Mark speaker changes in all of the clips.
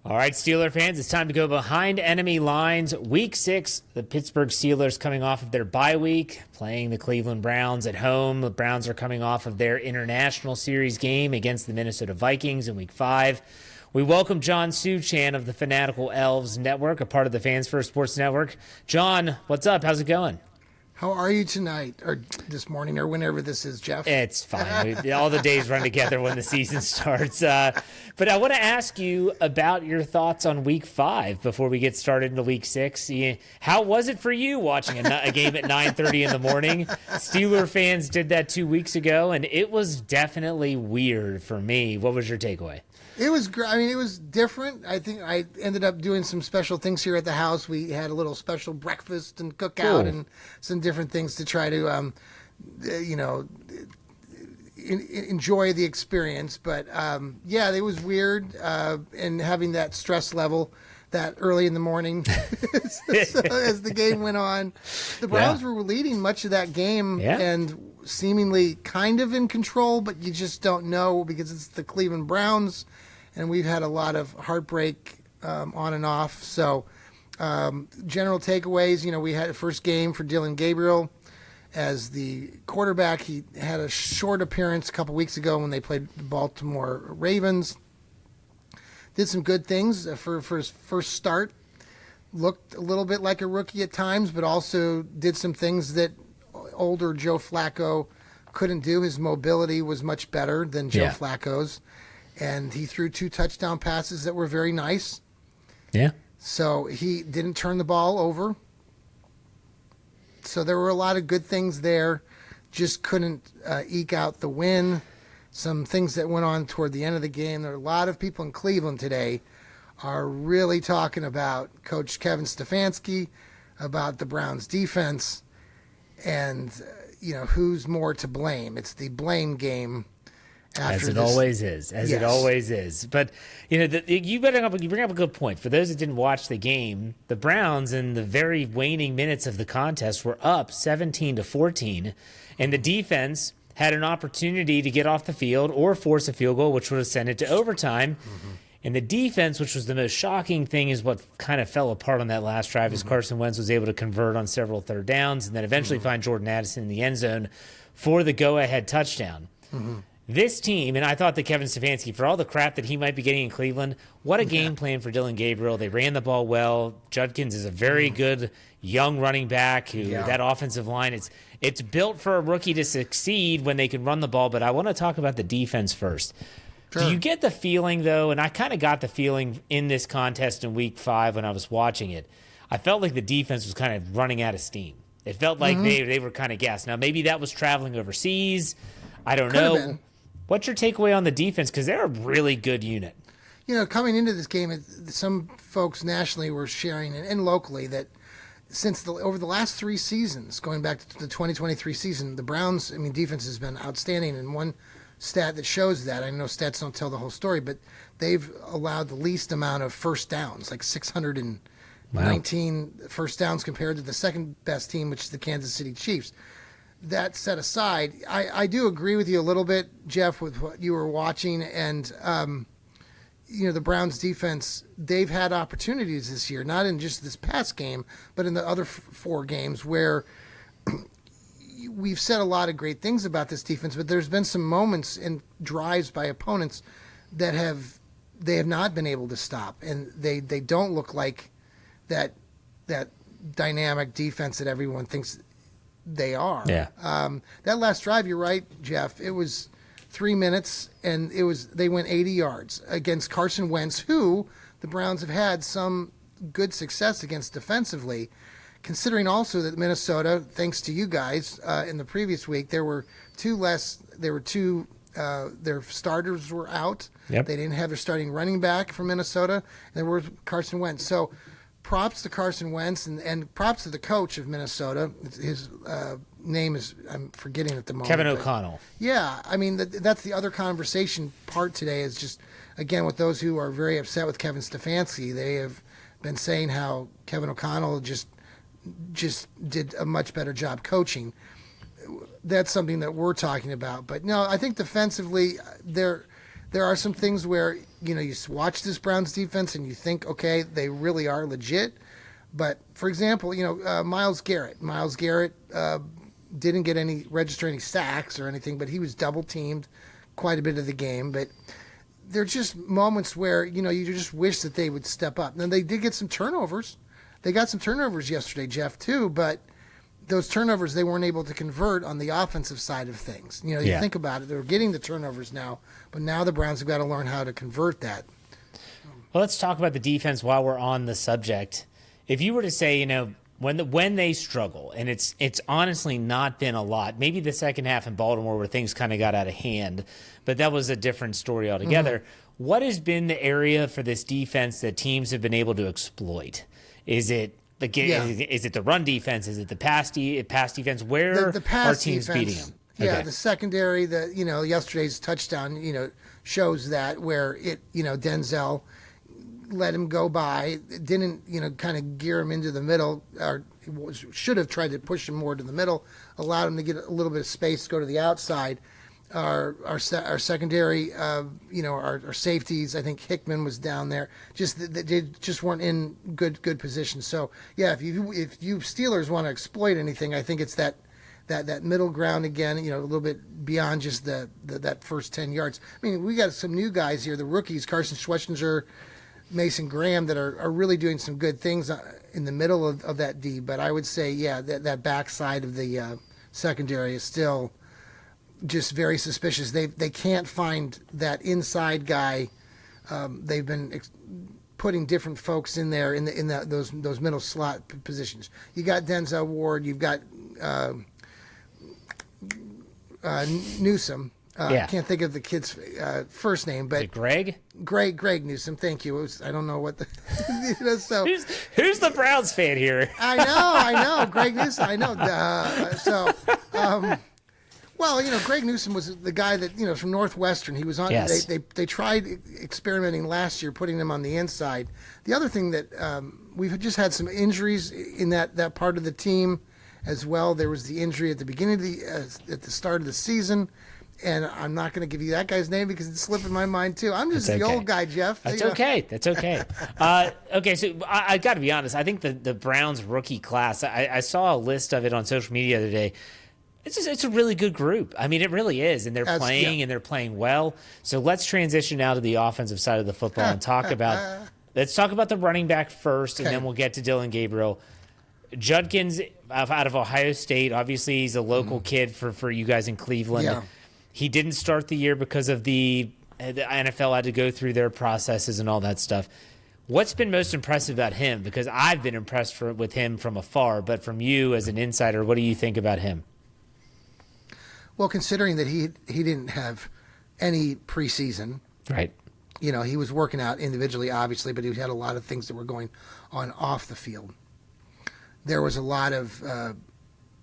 Speaker 1: All right, Steeler fans, it's time to go behind enemy lines. Week 6, the Pittsburgh Steelers coming off of their bye week, playing the Cleveland Browns at home. The Browns are coming off of their international series game against the Minnesota Vikings in Week 5. We welcome John Suchan of the Fanatical Elves Network, a part of the Fans First Sports Network. John, what's up? How's it going?
Speaker 2: How are you tonight, or this morning, or whenever this is, Jeff?
Speaker 1: It's fine. All the days run together when the season starts. But I want to ask you about your thoughts on Week 5 before we get started into Week 6. How was it for you watching a game at 9:30 in the morning? Steeler fans did that 2 weeks ago, and it was definitely weird for me. What was your takeaway?
Speaker 2: It was great. I mean, it was different. I think I ended up doing some special things here at the house. We had a little special breakfast and cookout and some different things to try to, enjoy the experience. But, yeah, it was weird. And having that stress level that early in the morning so as the game went on. The Browns were leading much of that game and seemingly kind of in control, but you just don't know because it's the Cleveland Browns, and we've had a lot of heartbreak on and off. So general takeaways, we had a first game for Dillon Gabriel as the quarterback. He had a short appearance a couple weeks ago when they played the Baltimore Ravens. Did some good things for his first start. Looked a little bit like a rookie at times, but also did some things that older Joe Flacco couldn't do. His mobility was much better than Joe Flacco's. And he threw 2 touchdown passes that were very nice.
Speaker 1: Yeah.
Speaker 2: So he didn't turn the ball over. So there were a lot of good things there. Just couldn't eke out the win. Some things that went on toward the end of the game. There are a lot of people in Cleveland today are really talking about Coach Kevin Stefanski, about the Browns defense, and who's more to blame. It's the blame game.
Speaker 1: As it always is. But you bring up a good point. For those that didn't watch the game, the Browns in the very waning minutes of the contest were up 17-14, and the defense had an opportunity to get off the field or force a field goal, which would have sent it to overtime. Mm-hmm. And the defense, which was the most shocking thing, is what kind of fell apart on that last drive as Carson Wentz was able to convert on several third downs and then eventually find Jordan Addison in the end zone for the go-ahead touchdown. Mm-hmm. This team, and I thought that Kevin Stefanski, for all the crap that he might be getting in Cleveland, what a game plan for Dillon Gabriel. They ran the ball well. Judkins is a very good young running back who that offensive line, it's built for a rookie to succeed when they can run the ball, but I want to talk about the defense first. Sure. Do you get the feeling, though, and I kind of got the feeling in this contest in Week 5 when I was watching it, I felt like the defense was kind of running out of steam. It felt like they were kind of gassed. Now, maybe that was traveling overseas. I don't know. What's your takeaway on the defense? Because they're a really good unit.
Speaker 2: Coming into this game, some folks nationally were sharing and locally that since over the last 3 seasons, going back to the 2023 season, the Browns, defense has been outstanding. And one stat that shows that, I know stats don't tell the whole story, but they've allowed the least amount of first downs, like 619 first downs compared to the second best team, which is the Kansas City Chiefs. That set aside, I do agree with you a little bit, Jeff, with what you were watching. And, the Browns defense, they've had opportunities this year, not in just this past game, but in the other 4 games where we've said a lot of great things about this defense, but there's been some moments in drives by opponents that they have not been able to stop. And they don't look like that dynamic defense that everyone thinks they are.
Speaker 1: Yeah.
Speaker 2: That last drive, you're right, Jeff. It was 3 minutes, and they went 80 yards against Carson Wentz, who the Browns have had some good success against defensively, considering also that Minnesota, thanks to you guys, in the previous week, their starters were out.
Speaker 1: Yep.
Speaker 2: They didn't have their starting running back for Minnesota. There was Carson Wentz. So props to Carson Wentz and props to the coach of Minnesota. His name is, I'm forgetting at the moment.
Speaker 1: Kevin O'Connell.
Speaker 2: Yeah, that's the other conversation part today is just, again, with those who are very upset with Kevin Stefanski, they have been saying how Kevin O'Connell just did a much better job coaching. That's something that we're talking about. But no, I think defensively, there are some things where, you watch this Browns defense and you think, okay, they really are legit. But, for example, Myles Garrett didn't register any sacks or anything, but he was double-teamed quite a bit of the game. But there are just moments where, you just wish that they would step up. And they did get some turnovers. They got some turnovers yesterday, Jeff, too, but those turnovers they weren't able to convert on the offensive side of things. You think about it, they're getting the turnovers now, but now the Browns have got to learn how to convert that.
Speaker 1: Well, let's talk about the defense while we're on the subject. If you were to say, when they struggle, and it's honestly not been a lot, maybe the second half in Baltimore where things kind of got out of hand, but that was a different story altogether. Mm-hmm. What has been the area for this defense that teams have been able to exploit? Is it is it the run defense? Is it the pass defense? Where
Speaker 2: the pass
Speaker 1: are teams
Speaker 2: defense,
Speaker 1: beating them?
Speaker 2: Yeah,
Speaker 1: Okay.
Speaker 2: the secondary, yesterday's touchdown, shows that where Denzel let him go by, didn't, kind of gear him into the middle, or should have tried to push him more to the middle, allowed him to get a little bit of space to go to the outside. Our secondary, our safeties. I think Hickman was down there. They just weren't in good position. So yeah, if you Steelers want to exploit anything, I think it's that middle ground again. A little bit beyond just that first 10 yards. I mean, we got some new guys here, the rookies, Carson Schwetzinger, Mason Graham, that are really doing some good things in the middle of that D. But I would say, yeah, that backside of the secondary is still just very suspicious. They can't find that inside guy. They've been putting different folks in there in those middle slot positions. You got Denzel Ward. You've got Newsome. I can't think of the kid's first name, but
Speaker 1: Greg
Speaker 2: Greg Newsome. Thank you. I don't know what the so
Speaker 1: who's the Browns fan here?
Speaker 2: I know Greg Newsome. I know. Well, Greg Newsome was the guy that, from Northwestern. He was on.
Speaker 1: Yes.
Speaker 2: They tried experimenting last year, putting him on the inside. The other thing that we've just had some injuries in that part of the team as well. There was the injury at the beginning of at the start of the season, and I'm not going to give you that guy's name because it's slipping my mind too. I'm just the old guy, Jeff.
Speaker 1: That's okay. That's okay. Okay, so I got to be honest. I think the Browns rookie class. I saw a list of it on social media the other day. It's a really good group. I mean, it really is, and they're playing and they're playing well. So let's transition now to the offensive side of the football and talk about. Let's talk about the running back first, and then we'll get to Dylan Gabriel. Judkins out of Ohio State. Obviously, he's a local kid for you guys in Cleveland.
Speaker 2: Yeah.
Speaker 1: He didn't start the year because of the NFL had to go through their processes and all that stuff. What's been most impressive about him? Because I've been impressed with him from afar, but from you as an insider, what do you think about him?
Speaker 2: Well, considering that he didn't have any preseason,
Speaker 1: right?
Speaker 2: He was working out individually, obviously, but he had a lot of things that were going on off the field. There was a lot of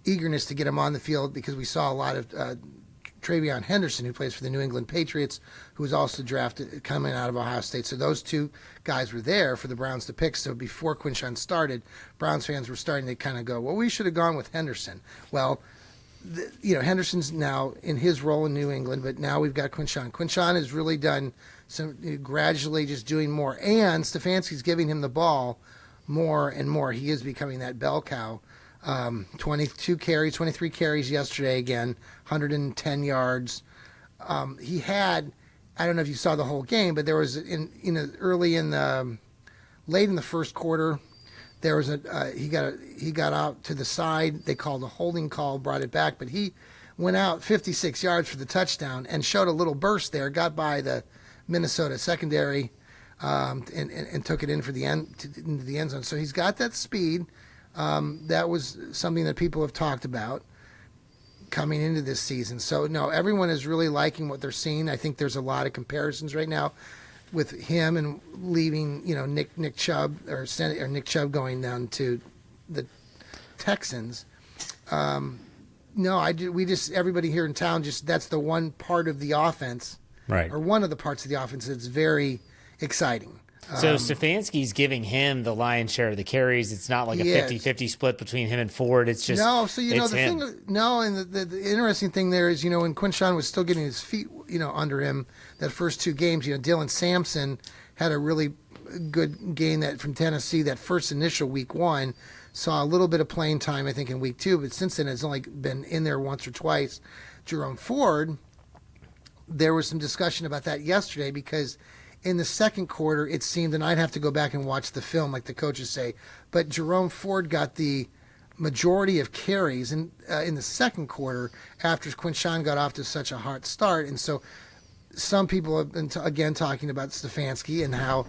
Speaker 2: eagerness to get him on the field because we saw a lot of Travion Henderson, who plays for the New England Patriots, who was also drafted coming out of Ohio State. So those two guys were there for the Browns to pick. So before Quinshon started, Browns fans were starting to kind of go, well, we should have gone with Henderson. Well, Henderson's now in his role in New England, but now we've got Quinshon. Quinshon has really done some gradually just doing more, and Stefanski's giving him the ball more and more. He is becoming that bell cow. 23 carries yesterday again, 110 yards. He had, I don't know if you saw the whole game, but there was late in the first quarter. There was he got out to the side. They called a holding call, brought it back, but he went out 56 yards for the touchdown and showed a little burst there. Got by the Minnesota secondary and took it in for into the end zone. So he's got that speed. That was something that people have talked about coming into this season. So no, everyone is really liking what they're seeing. I think there's a lot of comparisons right now with him and leaving, Nick Chubb or Nick Chubb going down to the Texans. Everybody here in town, that's the one part of the offense,
Speaker 1: right?
Speaker 2: Or one of the parts of the offense that's very exciting.
Speaker 1: So Stefanski's giving him the lion's share of the carries. It's not like a 50-50 split between him and Ford. It's just
Speaker 2: no. So the
Speaker 1: him.
Speaker 2: thing, no, and the interesting thing there is, when Quinshawn was still getting his feet, under him that first two games, Dylan Sampson had a really good game that from Tennessee that first initial week one. Saw a little bit of playing time, I think, in week two, but since then it's only been in there once or twice. Jerome Ford, there was some discussion about that yesterday because in the second quarter, it seemed, and I'd have to go back and watch the film like the coaches say, but Jerome Ford got the majority of carries in the second quarter after Quinshawn got off to such a hot start. And so some people have been, again, talking about Stefanski and how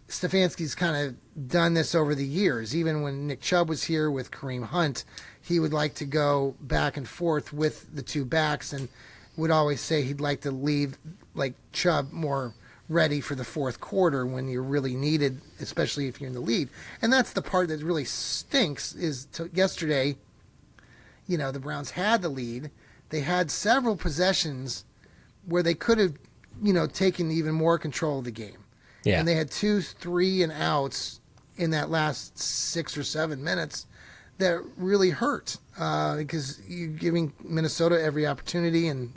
Speaker 2: Stefanski's kind of done this over the years. Even when Nick Chubb was here with Kareem Hunt, he would like to go back and forth with the two backs and would always say he'd like to leave like Chubb more ready for the fourth quarter when you're really needed, especially if you're in the lead. And that's the part that really stinks is yesterday, the Browns had the lead. They had several possessions where they could have, taken even more control of the game.
Speaker 1: Yeah.
Speaker 2: And they had 2, 3 and outs in that last 6 or 7 minutes that really hurt because you're giving Minnesota every opportunity. And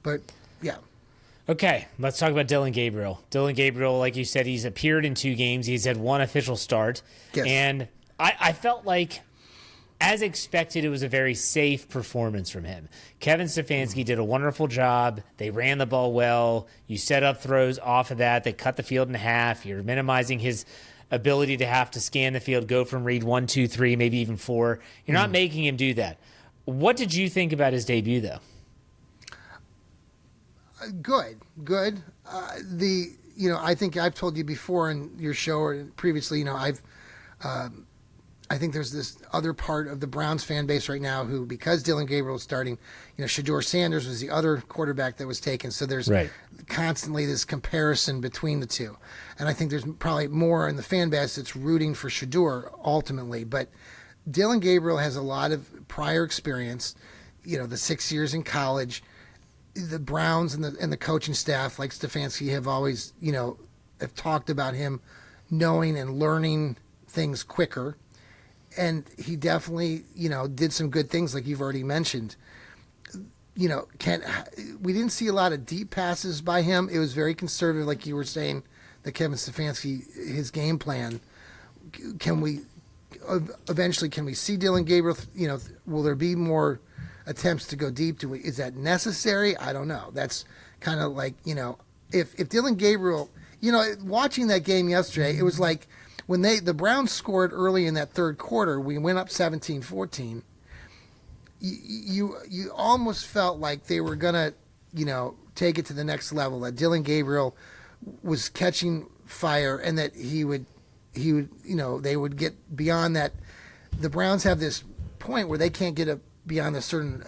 Speaker 2: but.
Speaker 1: Okay, let's talk about Dylan Gabriel. Dylan Gabriel, like you said, he's appeared in 2 games. He's had 1 official start.
Speaker 2: Yes.
Speaker 1: And I felt like, as expected, it was a very safe performance from him. Kevin Stefanski did a wonderful job. They ran the ball well. You set up throws off of that. They cut the field in half. You're minimizing his ability to have to scan the field, go from read 1, 2, 3, maybe even 4. You're not making him do that. What did you think about his debut, though?
Speaker 2: Good. I think I've told you before in your show or previously, I think there's this other part of the Browns fan base right now who, because Dylan Gabriel is starting, Shedeur Sanders was the other quarterback that was taken. So there's constantly this comparison between the two. And I think there's probably more in the fan base that's rooting for Shedeur ultimately. But Dylan Gabriel has a lot of prior experience, the 6 years in college. The Browns and the coaching staff, like Stefanski, have always, have talked about him knowing and learning things quicker. And he definitely, did some good things like you've already mentioned. We didn't see a lot of deep passes by him. It was very conservative, like you were saying, that Kevin Stefanski, his game plan. Can we see Dylan Gabriel, will there be more attempts to go deep? Is that necessary? I don't know. That's kind of like, if Dylan Gabriel, watching that game yesterday, it was like when the Browns scored early in that third quarter, we went up 17-14. You almost felt like they were gonna, take it to the next level. That Dylan Gabriel was catching fire, and that he would, they would get beyond that. The Browns have this point where they can't get beyond a certain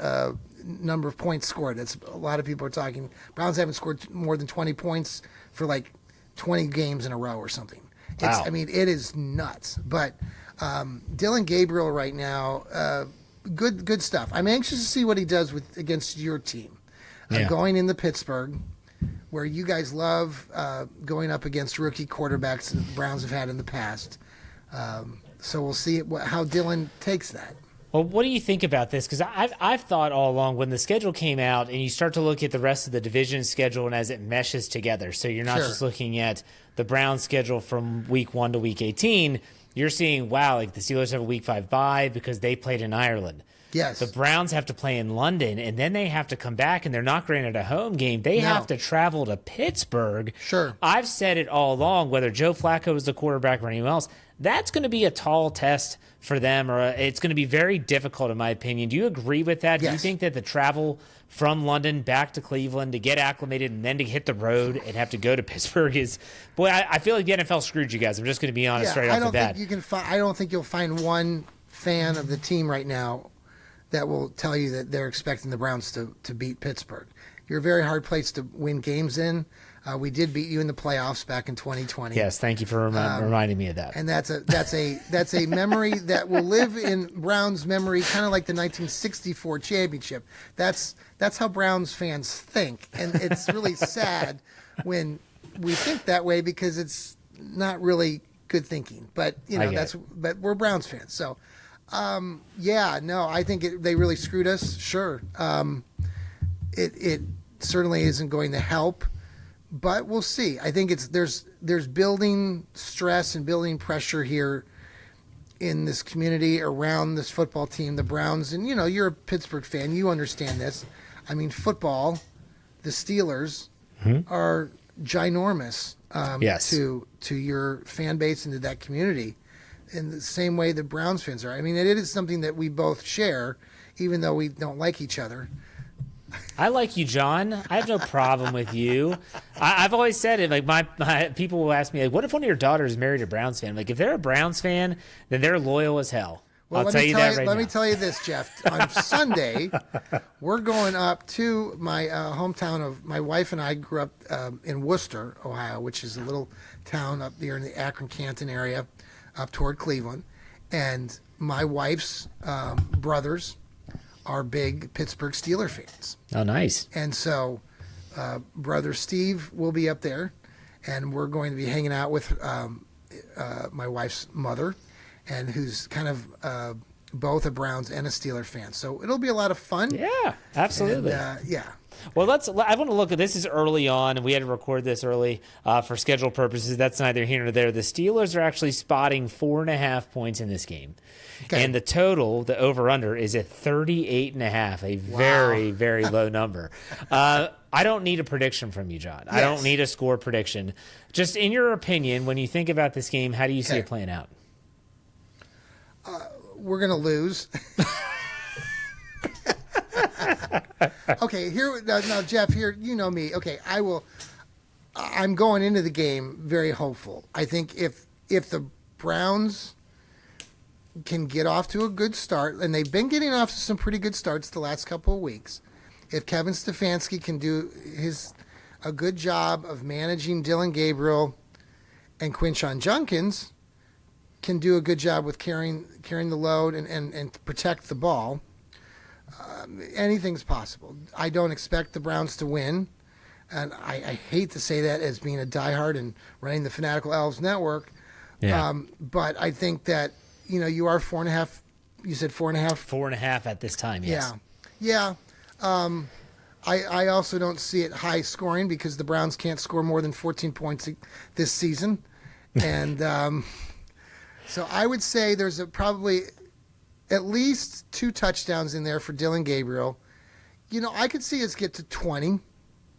Speaker 2: number of points scored. That's a lot of people are talking. Browns haven't scored more than 20 points for like 20 games in a row or something.
Speaker 1: Wow.
Speaker 2: It is nuts. But Dylan Gabriel right now, good stuff. I'm anxious to see what he does against your team. Going into Pittsburgh, where you guys love going up against rookie quarterbacks that the Browns have had in the past. So we'll see how Dylan takes that.
Speaker 1: Well, what do you think about this? Because I've thought all along when the schedule came out and you start to look at the rest of the division schedule and as it meshes together, so you're not just looking at the Browns schedule from week 1 to week 18, you're seeing, wow, like the Steelers have a week 5 bye because they played in Ireland.
Speaker 2: Yes.
Speaker 1: The Browns have to play in London, and then they have to come back, and they're not granted a home game. They have to travel to Pittsburgh.
Speaker 2: Sure.
Speaker 1: I've said it all along, whether Joe Flacco is the quarterback or anyone else, that's going to be a tall test for them, or it's going to be very difficult, in my opinion. Do you agree with that?
Speaker 2: Yes.
Speaker 1: Do you think that the travel from London back to Cleveland to get acclimated and then to hit the road and have to go to Pittsburgh is, boy, I feel like the NFL screwed you guys. I'm just going to be honest straight off the bat.
Speaker 2: I don't think you'll find one fan of the team right now that will tell you that they're expecting the Browns to beat Pittsburgh. You're a very hard place to win games in. We did beat you in the playoffs back in 2020.
Speaker 1: Yes, thank you for reminding me of that.
Speaker 2: And that's a memory that will live in Browns' memory, kind of like the 1964 championship. That's how Browns fans think, and it's really sad when we think that way because it's not really good thinking. But but we're Browns fans, so I think they really screwed us. Sure, it certainly isn't going to help, but we'll see. I think there's building stress and building pressure here in this community around this football team, the Browns. And you're a Pittsburgh fan, you understand this. I mean, football, the Steelers are ginormous to your fan base and to that community in the same way the Browns fans are. I mean, it is something that we both share, even though we don't like each other.
Speaker 1: I like you, John. I have no problem with you. I've always said it. Like my people will ask me, like, "What if one of your daughters married a Browns fan?" Like, if they're a Browns fan, then they're loyal as hell.
Speaker 2: Well,
Speaker 1: I'll tell you that right now.
Speaker 2: Let me tell you this, Jeff. On Sunday, we're going up to my hometown of my wife and I grew up in Worcester, Ohio, which is a little town up there in the Akron-Canton area, up toward Cleveland. And my wife's brothers are big Pittsburgh Steelers fans.
Speaker 1: Oh, nice.
Speaker 2: And so brother Steve will be up there, and we're going to be hanging out with my wife's mother, and who's kind of both a Browns and a Steelers fan. So it'll be a lot of fun.
Speaker 1: Yeah, absolutely.
Speaker 2: And,
Speaker 1: Well, I want to look at this is early on, and we had to record this early for schedule purposes. That's neither here nor there. The Steelers are actually spotting 4.5 points in this game. Okay. And the total, the over-under, is at 38.5, a very, very low number. I don't need a prediction from you, John. Yes. I don't need a score prediction. Just in your opinion, when you think about this game, how do you see it playing out?
Speaker 2: We're going to lose. Okay, here now, Jeff. Here, you know me. Okay, I'm going into the game very hopeful. I think if the Browns can get off to a good start, and they've been getting off to some pretty good starts the last couple of weeks, if Kevin Stefanski can do a good job of managing Dylan Gabriel, and Quinshon Judkins can do a good job with carrying the load and protect the ball, anything's possible. I don't expect the Browns to win, and I hate to say that as being a diehard and running the Fanatical Elves Network. Yeah. But I think that you are 4.5. You said 4.5.
Speaker 1: 4.5 at this time. Yes.
Speaker 2: Yeah. I also don't see it high scoring because the Browns can't score more than 14 points this season, and so I would say there's probably at least 2 touchdowns in there for Dylan Gabriel. I could see us get to 20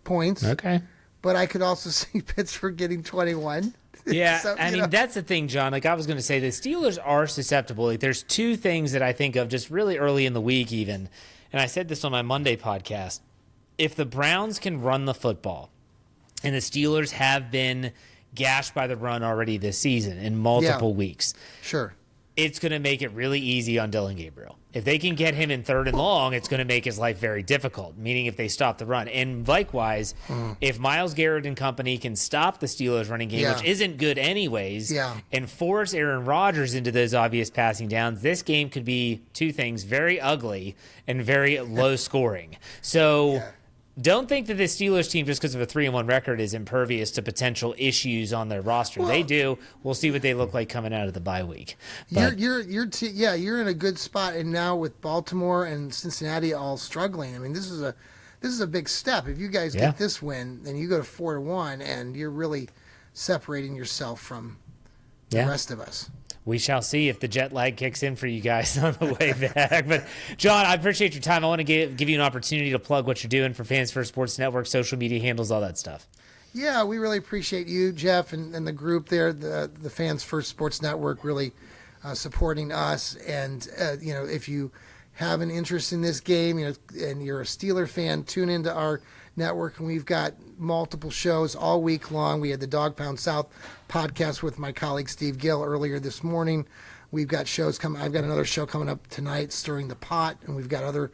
Speaker 2: points.
Speaker 1: Okay.
Speaker 2: But I could also see Pittsburgh getting 21.
Speaker 1: Yeah, so, I mean, that's the thing, John. Like I was going to say, the Steelers are susceptible. Like there's 2 things that I think of just really early in the week even, and I said this on my Monday podcast. If the Browns can run the football, and the Steelers have been gashed by the run already this season in multiple weeks.
Speaker 2: Sure.
Speaker 1: It's going to make it really easy on Dylan Gabriel. If they can get him in 3rd and long, it's going to make his life very difficult, meaning if they stop the run. And likewise, if Myles Garrett and company can stop the Steelers running game, which isn't good anyways, and force Aaron Rodgers into those obvious passing downs, this game could be 2 things, very ugly and very low scoring. So don't think that the Steelers team, just because of a 3-1 record, is impervious to potential issues on their roster. Well, they do. We'll see what they look like coming out of the bye week. But
Speaker 2: you're in a good spot, and now with Baltimore and Cincinnati all struggling, I mean, this is a big step. If you guys get this win, then you go to 4-1, and you're really separating yourself from the rest of us.
Speaker 1: We shall see if the jet lag kicks in for you guys on the way back. But, John, I appreciate your time. I want to give you an opportunity to plug what you're doing for Fans First Sports Network, social media handles, all that stuff.
Speaker 2: Yeah, we really appreciate you, Jeff, and the group there, the Fans First Sports Network, really supporting us. And, if you have an interest in this game, and you're a Steeler fan, tune into our network, and we've got multiple shows all week long. We had the Dog Pound South podcast with my colleague Steve Gill earlier this morning. We've got shows coming. I've got another show coming up tonight, Stirring the Pot, and we've got other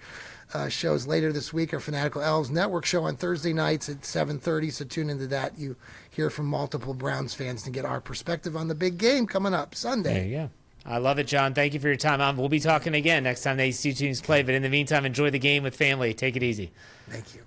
Speaker 2: shows later this week. Our Fanatical Elves Network show on Thursday nights at 7:30, so tune into that. You hear from multiple Browns fans to get our perspective on the big game coming up Sunday.
Speaker 1: There you go. I love it, John. Thank you for your time. We'll be talking again next time these 2 teams play, but in the meantime, enjoy the game with family. Take it easy.
Speaker 2: Thank you.